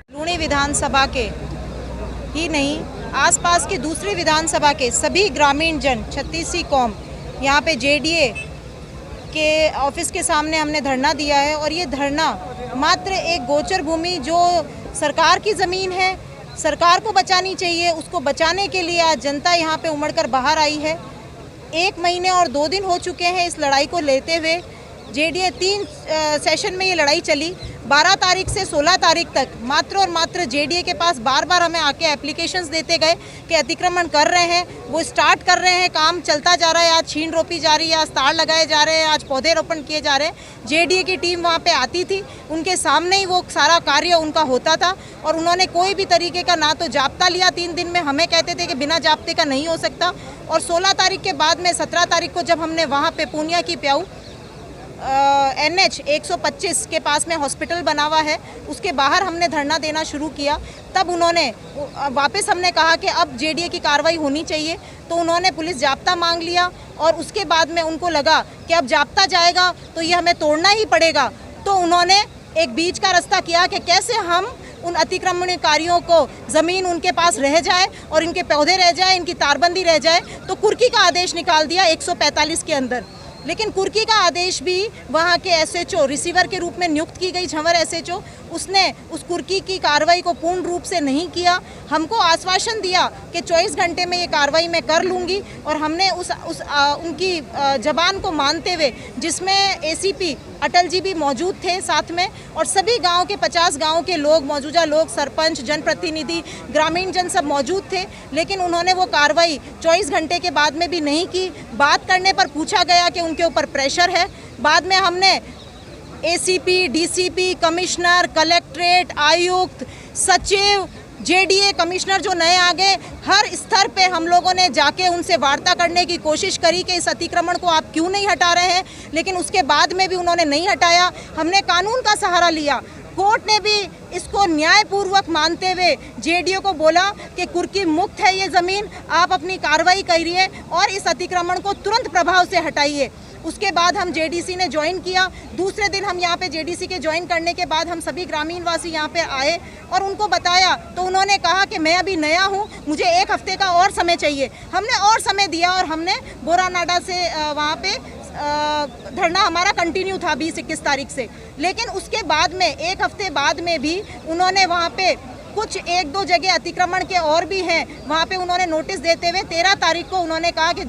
लूणी विधानसभा के ही नहीं, आसपास की दूसरी विधानसभा के सभी ग्रामीण जन 36सी कौम यहाँ पे जेडीए के ऑफिस के सामने हमने धरना दिया है। और ये धरना मात्र एक गोचर भूमि जो सरकार की ज़मीन है, सरकार को बचानी चाहिए, उसको बचाने के लिए आज जनता यहाँ पे उमड़कर बाहर आई है। 1 महीने और 2 दिन हो चुके हैं इस लड़ाई को लेते हुए। जेडीए 3 सेशन में ये लड़ाई चली। 12 तारीख से 16 तारीख तक मात्र और मात्र जेडीए के पास बार बार हमें आके एप्लीकेशंस देते गए कि अतिक्रमण कर रहे हैं, वो स्टार्ट कर रहे हैं, काम चलता जा रहा है। आज छीन रोपी जा रही है, आज तार लगाए जा रहे हैं, आज पौधे रोपण किए जा रहे हैं। जेडीए की टीम वहाँ पे आती थी, उनके सामने ही वो सारा कार्य उनका होता था और उन्होंने कोई भी तरीके का ना तो जाब्ता लिया। 3 दिन में हमें कहते थे कि बिना जाब्ते का नहीं हो सकता। और 16 तारीख के बाद में 17 तारीख को जब हमने वहाँ पे पूर्णिया की प्याऊ NH 125 के पास में हॉस्पिटल बना हुआ है, उसके बाहर हमने धरना देना शुरू किया, तब उन्होंने वापस हमने कहा कि अब जेडीए की कार्रवाई होनी चाहिए। तो उन्होंने पुलिस जाब्ता मांग लिया और उसके बाद में उनको लगा कि अब जाब्ता जाएगा तो ये हमें तोड़ना ही पड़ेगा। तो उन्होंने एक बीच का रास्ता किया कि कैसे हम उन अतिक्रमणकारियों को ज़मीन उनके पास रह जाए और इनके पौधे रह जाए, इनकी तारबंदी रह जाए। तो कुर्की का आदेश निकाल दिया 145 के अंदर। लेकिन कुर्की का आदेश भी वहाँ के SHO रिसीवर के रूप में नियुक्त की गई झंवर SHO, उसने उस कुर्की की कार्रवाई को पूर्ण रूप से नहीं किया। हमको आश्वासन दिया कि 24 घंटे में ये कार्रवाई मैं कर लूँगी और हमने उनकी जबान को मानते हुए, जिसमें ACP अटल जी भी मौजूद थे साथ में और सभी गांव के 50 गांव के लोग, मौजूदा लोग, सरपंच, जनप्रतिनिधि, ग्रामीण जन सब मौजूद थे। लेकिन उन्होंने वो कार्रवाई 24 घंटे के बाद में भी नहीं की। बात करने पर पूछा गया कि उनके ऊपर प्रेशर है। बाद में हमने ACP, DCP, कमिश्नर, कलेक्ट्रेट, आयुक्त, सचिव, जेडीए कमिश्नर जो नए आ गए, हर स्तर पे हम लोगों ने जाके उनसे वार्ता करने की कोशिश करी कि इस अतिक्रमण को आप क्यों नहीं हटा रहे हैं। लेकिन उसके बाद में भी उन्होंने नहीं हटाया। हमने कानून का सहारा लिया। कोर्ट ने भी इसको न्यायपूर्वक मानते हुए जेडीए को बोला कि कुर्की मुक्त है ये ज़मीन, आप अपनी कार्रवाई करिए और इस अतिक्रमण को तुरंत प्रभाव से हटाइए। उसके बाद हम जेडीसी ने ज्वाइन किया। दूसरे दिन हम यहाँ पे जेडीसी के ज्वाइन करने के बाद हम सभी ग्रामीणवासी यहाँ पे आए और उनको बताया। तो उन्होंने कहा कि मैं अभी नया हूँ, मुझे 1 हफ्ते का और समय चाहिए। हमने और समय दिया और हमने बोरानाडा से वहाँ पे धरना हमारा कंटिन्यू था 20-21 तारीख से। लेकिन उसके बाद में 1 हफ्ते बाद में भी उन्होंने वहाँ पे कुछ 1-2 जगह अतिक्रमण के और भी हैं, वहाँ पे उन्होंने नोटिस देते हुए 13 तारीख को उन्होंने कहा कि